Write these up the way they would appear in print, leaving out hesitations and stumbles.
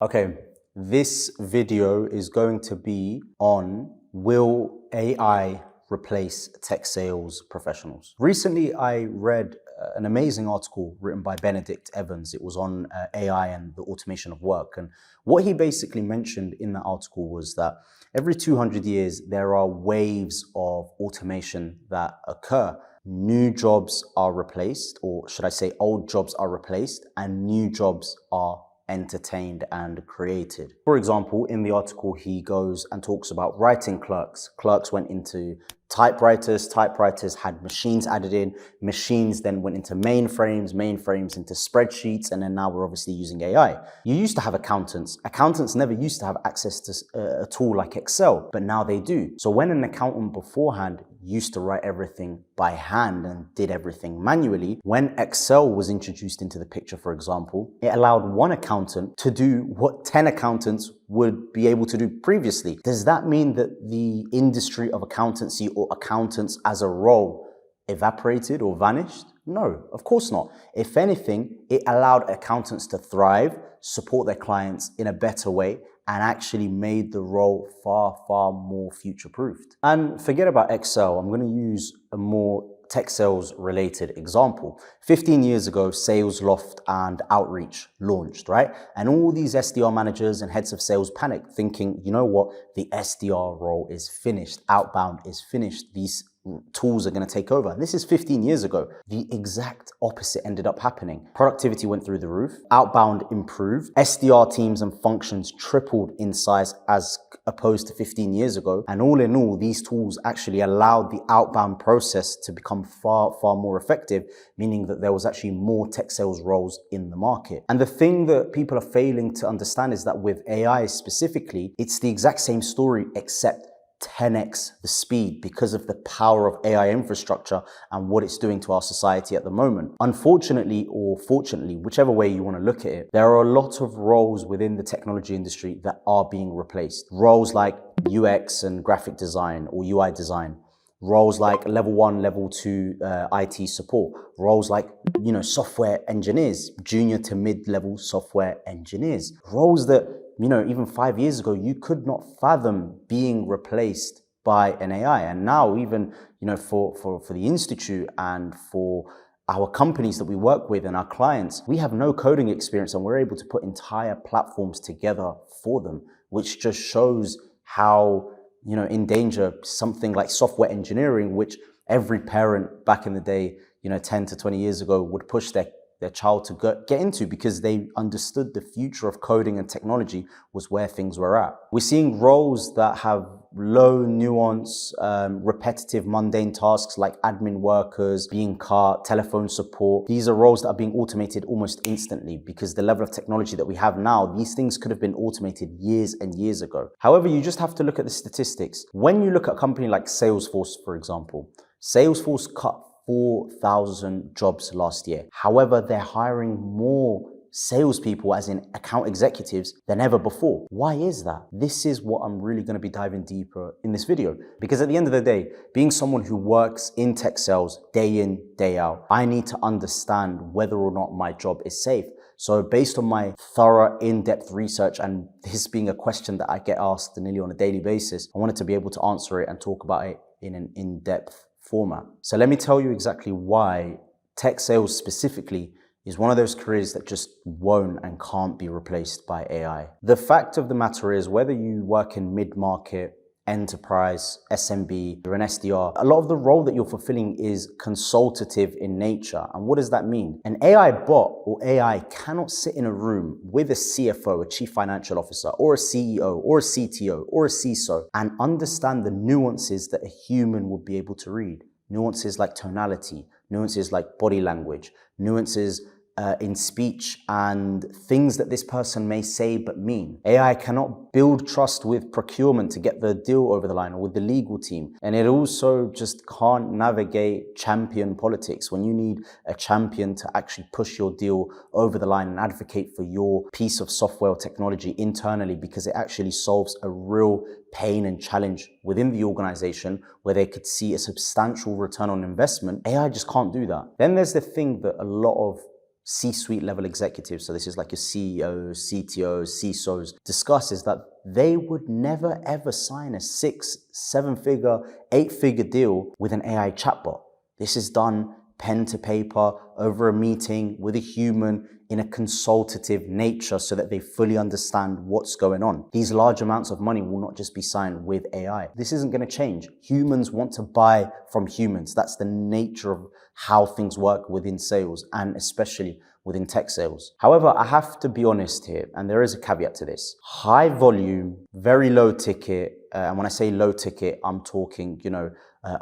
Okay, this video is going to be on, will AI replace tech sales professionals? Recently, I read an amazing article written by Benedict Evans. It was on AI and the automation of work. And what he basically mentioned in that article was that every 200 years, there are waves of automation that occur. New jobs are replaced, or should I say old jobs are replaced, and new jobs are entertained and created. For example, in the article, he goes and talks about writing clerks. Clerks went into typewriters. Typewriters had machines added in. Machines then went into mainframes. Mainframes into spreadsheets. And then now we're obviously using AI. You used to have accountants. Accountants never used to have access to a tool like Excel, but now they do. So when an accountant beforehand used to write everything by hand and did everything manually, when Excel was introduced into the picture, for example, it allowed one accountant to do what 10 accountants would be able to do previously. Does that mean that the industry of accountancy or accountants as a role evaporated or vanished? No, of course not. If anything, it allowed accountants to thrive, support their clients in a better way, and actually made the role far, far more future-proofed. And forget about Excel. I'm going to use a more tech sales related example. 15 years ago, Salesloft and Outreach launched, right? And all these SDR managers and heads of sales panicked, thinking, you know what? The SDR role is finished. Outbound is finished. These tools are going to take over. This is 15 years ago. The exact opposite ended up happening. Productivity went through the roof. Outbound improved. SDR teams and functions tripled in size as opposed to 15 years ago. And all in all, these tools actually allowed the outbound process to become far, far more effective, meaning that there was actually more tech sales roles in the market. And the thing that people are failing to understand is that with AI specifically, it's the exact same story, except 10x the speed because of the power of AI infrastructure and what it's doing to our society at the moment. Unfortunately, or fortunately, whichever way you want to look at it, there are a lot of roles within the technology industry that are being replaced. Roles like UX and graphic design or UI design. Roles like level 1, level 2 IT support. Roles like, software engineers, junior to mid-level software engineers. Roles that, even 5 years ago, you could not fathom being replaced by an AI. And now even, for the Institute and for our companies that we work with and our clients, we have no coding experience and we're able to put entire platforms together for them, which just shows how, in danger something like software engineering, which every parent back in the day, 10 to 20 years ago would push their child to get into because they understood the future of coding and technology was where things were at. We're seeing roles that have low nuance, repetitive, mundane tasks like admin workers, being cut, telephone support. These are roles that are being automated almost instantly because the level of technology that we have now, these things could have been automated years and years ago. However, you just have to look at the statistics. When you look at a company like Salesforce, for example, Salesforce cut 4,000 jobs last year. However, they're hiring more salespeople, as in account executives, than ever before. Why is that? This is what I'm really going to be diving deeper in this video. Because at the end of the day, being someone who works in tech sales day in, day out, I need to understand whether or not my job is safe. So based on my thorough, in-depth research, and this being a question that I get asked nearly on a daily basis, I wanted to be able to answer it and talk about it in an in-depth format. So let me tell you exactly why tech sales specifically is one of those careers that just won't and can't be replaced by AI. The fact of the matter is, whether you work in mid-market, enterprise, SMB, you're an SDR, a lot of the role that you're fulfilling is consultative in nature. And what does that mean? An AI bot or AI cannot sit in a room with a CFO, a chief financial officer, or a CEO, or a CTO, or a CISO, and understand the nuances that a human would be able to read. Nuances like tonality, nuances like body language, nuances in speech and things that this person may say but mean. AI cannot build trust with procurement to get the deal over the line or with the legal team. And it also just can't navigate champion politics when you need a champion to actually push your deal over the line and advocate for your piece of software or technology internally because it actually solves a real pain and challenge within the organization where they could see a substantial return on investment. AI just can't do that. Then there's the thing that a lot of C-suite level executives, so this is like your CEOs, CTOs, CISOs, discuss is that they would never ever sign a 6, 7-figure, 8-figure deal with an AI chatbot. This is done pen to paper over a meeting with a human in a consultative nature so that they fully understand what's going on. These large amounts of money will not just be signed with AI. This isn't going to change. Humans want to buy from humans. That's the nature of how things work within sales and especially within tech sales. However, I have to be honest here, and there is a caveat to this. High volume, very low ticket, and when I say low ticket, I'm talking,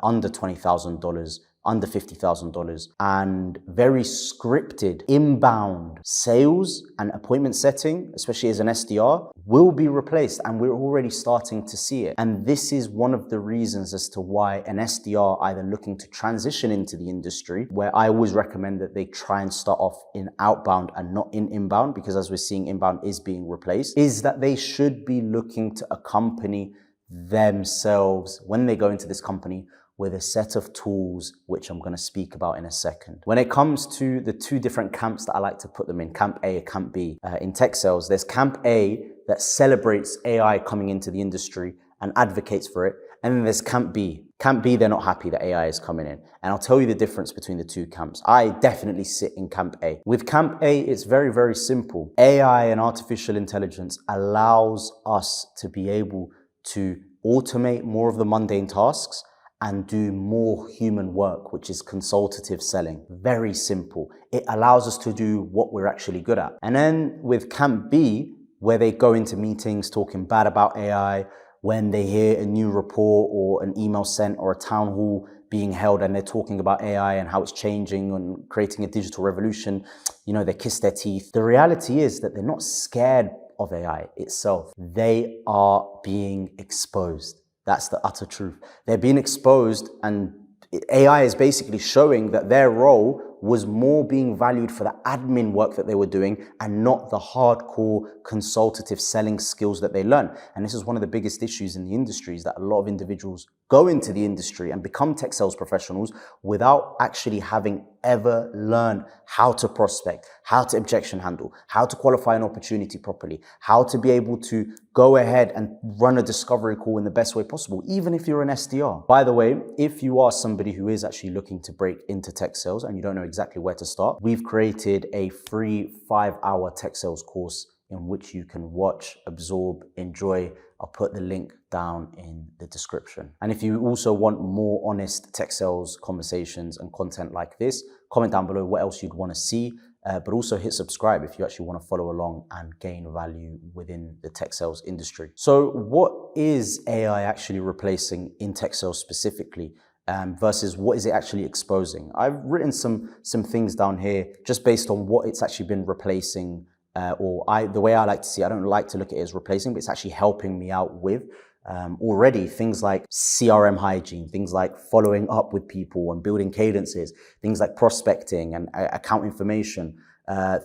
under $20,000, under $50,000, and very scripted inbound sales and appointment setting, especially as an SDR, will be replaced, and we're already starting to see it. And this is one of the reasons as to why an SDR either looking to transition into the industry, where I always recommend that they try and start off in outbound and not in inbound, because as we're seeing, inbound is being replaced, is that they should be looking to accompany themselves when they go into this company with a set of tools, which I'm going to speak about in a second. When it comes to the two different camps that I like to put them in, Camp A and Camp B, in tech sales, there's Camp A that celebrates AI coming into the industry and advocates for it. And then there's Camp B. Camp B, they're not happy that AI is coming in. And I'll tell you the difference between the two camps. I definitely sit in Camp A. With Camp A, it's very, very simple. AI and artificial intelligence allows us to be able to automate more of the mundane tasks and do more human work, which is consultative selling. Very simple. It allows us to do what we're actually good at. And then with Camp B, where they go into meetings talking bad about AI, when they hear a new report or an email sent or a town hall being held and they're talking about AI and how it's changing and creating a digital revolution, they kiss their teeth. The reality is that they're not scared of AI itself. They are being exposed. That's the utter truth. They're being exposed, and AI is basically showing that their role was more being valued for the admin work that they were doing and not the hardcore consultative selling skills that they learn. And this is one of the biggest issues in the industry, is that a lot of individuals go into the industry and become tech sales professionals without actually having ever learned how to prospect, how to objection handle, how to qualify an opportunity properly, how to be able to go ahead and run a discovery call in the best way possible, even if you're an SDR. By the way, if you are somebody who is actually looking to break into tech sales and you don't know exactly where to start, we've created a free 5-hour tech sales course in which you can watch, absorb, enjoy. I'll put the link down in the description. And if you also want more honest tech sales conversations and content like this, comment down below what else you'd want to see, but also hit subscribe if you actually want to follow along and gain value within the tech sales industry. So what is AI actually replacing in tech sales specifically? Versus what is it actually exposing? I've written some things down here just based on what it's actually been replacing, the way I like to see it, I don't like to look at it as replacing, but it's actually helping me out with already. Things like CRM hygiene, things like following up with people and building cadences, things like prospecting and account information,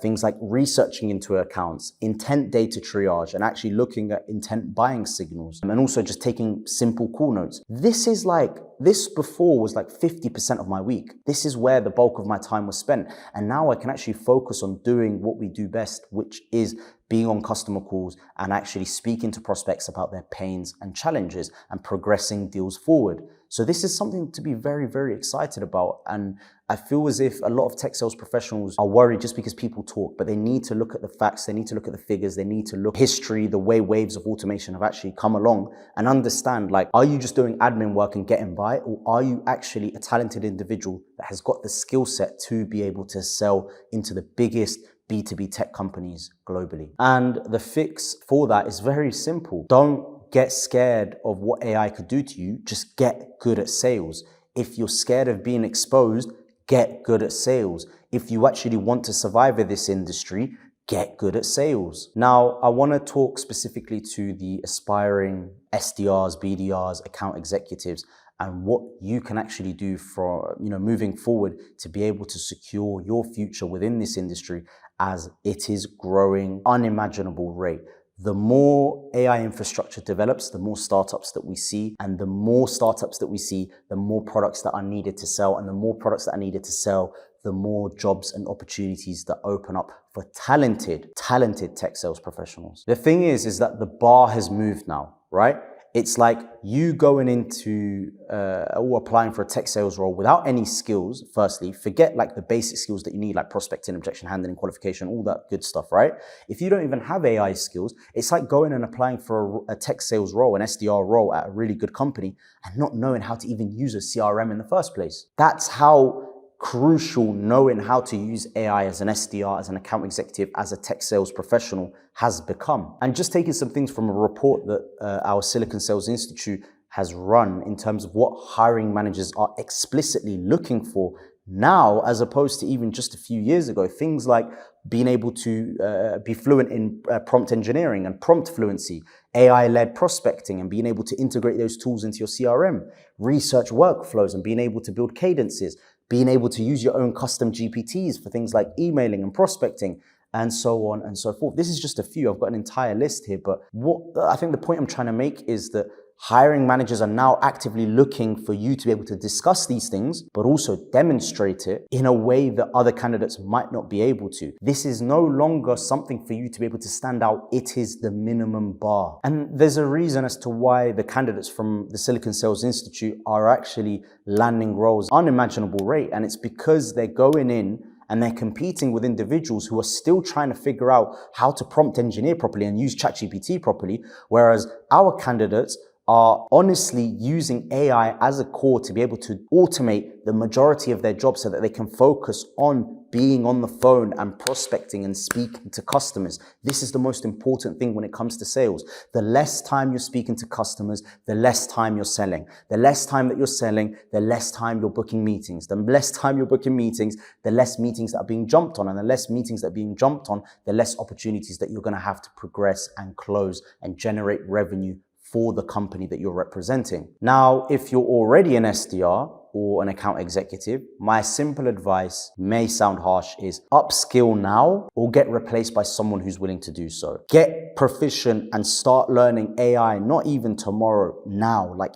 things like researching into accounts, intent data triage, and actually looking at intent buying signals, and also just taking simple call notes. This before was like 50% of my week. This is where the bulk of my time was spent. And now I can actually focus on doing what we do best, which is being on customer calls and actually speaking to prospects about their pains and challenges and progressing deals forward. So this is something to be very, very excited about. And I feel as if a lot of tech sales professionals are worried just because people talk, but they need to look at the facts, they need to look at the figures, they need to look at history, the way waves of automation have actually come along, and understand, like, are you just doing admin work and getting by, or are you actually a talented individual that has got the skill set to be able to sell into the biggest B2B tech companies globally? And the fix for that is very simple. Don't get scared of what AI could do to you. Just get good at sales. If you're scared of being exposed, get good at sales. If you actually want to survive in this industry, get good at sales. Now, I want to talk specifically to the aspiring SDRs, BDRs, account executives, and what you can actually do for, moving forward to be able to secure your future within this industry, as it is growing unimaginable rate. The more AI infrastructure develops, the more startups that we see, and the more startups that we see, the more products that are needed to sell, and the more products that are needed to sell, the more jobs and opportunities that open up for talented tech sales professionals. The thing is that the bar has moved now, right? It's like you going into or applying for a tech sales role without any skills. Firstly, forget like the basic skills that you need, like prospecting, objection handling, qualification, all that good stuff, right? If you don't even have AI skills, it's like going and applying for a tech sales role, an SDR role at a really good company and not knowing how to even use a CRM in the first place. That's how crucial knowing how to use AI as an SDR, as an account executive, as a tech sales professional has become. And just taking some things from a report that our Silicon Sales Institute has run in terms of what hiring managers are explicitly looking for now, as opposed to even just a few years ago. Things like being able to be fluent in prompt engineering and prompt fluency, AI-led prospecting and being able to integrate those tools into your CRM, research workflows and being able to build cadences, being able to use your own custom GPTs for things like emailing and prospecting, and so on and so forth. This is just a few. I've got an entire list here, but what I think the point I'm trying to make is that hiring managers are now actively looking for you to be able to discuss these things, but also demonstrate it in a way that other candidates might not be able to. This is no longer something for you to be able to stand out. It is the minimum bar. And there's a reason as to why the candidates from the Silicon Sales Institute are actually landing roles at an unimaginable rate. And it's because they're going in and they're competing with individuals who are still trying to figure out how to prompt engineer properly and use ChatGPT properly, whereas our candidates are honestly using AI as a core to be able to automate the majority of their jobs so that they can focus on being on the phone and prospecting and speaking to customers. This is the most important thing when it comes to sales. The less time you're speaking to customers, the less time you're selling. The less time that you're selling, the less time you're booking meetings. The less time you're booking meetings, the less meetings that are being jumped on. And the less meetings that are being jumped on, the less opportunities that you're going to have to progress and close and generate revenue for the company that you're representing. Now, if you're already an SDR or an account executive, my simple advice, may sound harsh, is upskill now or get replaced by someone who's willing to do so. Get proficient and start learning AI, not even tomorrow, now, like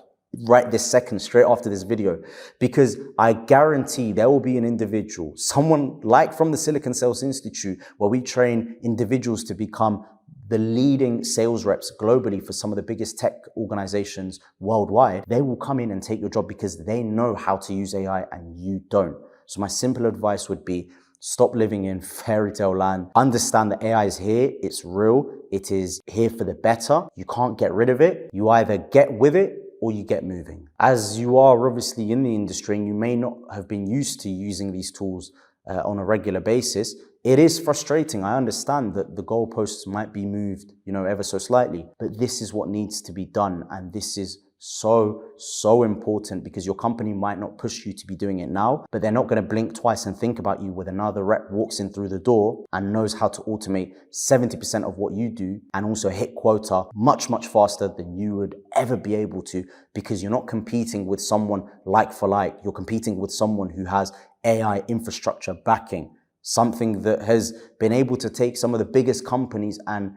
right this second, straight after this video, because I guarantee there will be an individual, someone like from the Silicon Sales Institute, where we train individuals to become the leading sales reps globally for some of the biggest tech organizations worldwide. They will come in and take your job because they know how to use AI and you don't. So my simple advice would be, stop living in fairy tale land. Understand that AI is here, it's real, it is here for the better. You can't get rid of it. You either get with it or you get moving. As you are obviously in the industry and you may not have been used to using these tools on a regular basis, it is frustrating. I understand that the goalposts might be moved, ever so slightly, but this is what needs to be done. And this is so important, because your company might not push you to be doing it now, but they're not going to blink twice and think about you when another rep walks in through the door and knows how to automate 70% of what you do and also hit quota much faster than you would ever be able to, because you're not competing with someone like for like. You're competing with someone who has AI infrastructure backing, something that has been able to take some of the biggest companies and,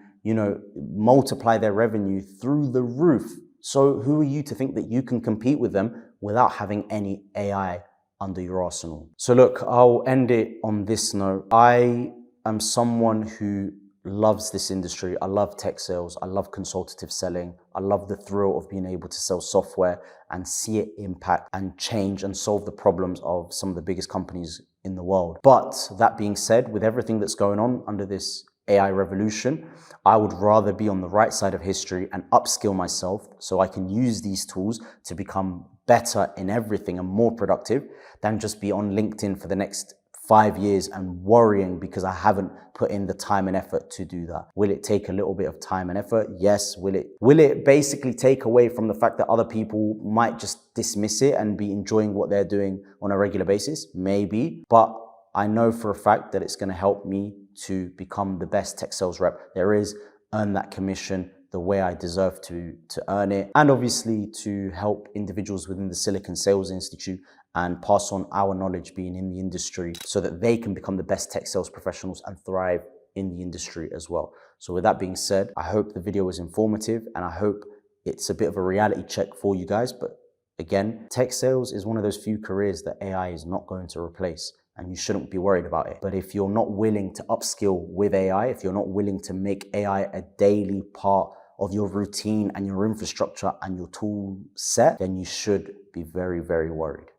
multiply their revenue through the roof. So who are you to think that you can compete with them without having any AI under your arsenal? So look, I'll end it on this note. I am someone who loves this industry. I love tech sales. I love consultative selling. I love the thrill of being able to sell software and see it impact and change and solve the problems of some of the biggest companies in the world. But that being said, with everything that's going on under this AI revolution, I would rather be on the right side of history and upskill myself so I can use these tools to become better in everything and more productive than just be on LinkedIn for the next 5 years and worrying because I haven't put in the time and effort to do that. Will it take a little bit of time and effort? Yes. Will it basically take away from the fact that other people might just dismiss it and be enjoying what they're doing on a regular basis? Maybe. But I know for a fact that it's going to help me to become the best tech sales rep there is, earn that commission the way I deserve to earn it, and obviously to help individuals within the Silicon Sales Institute and pass on our knowledge being in the industry so that they can become the best tech sales professionals and thrive in the industry as well. So with that being said, I hope the video was informative and I hope it's a bit of a reality check for you guys. But again, tech sales is one of those few careers that AI is not going to replace. and you shouldn't be worried about it. But if you're not willing to upskill with AI, if you're not willing to make AI a daily part of your routine and your infrastructure and your tool set, then you should be very, very worried.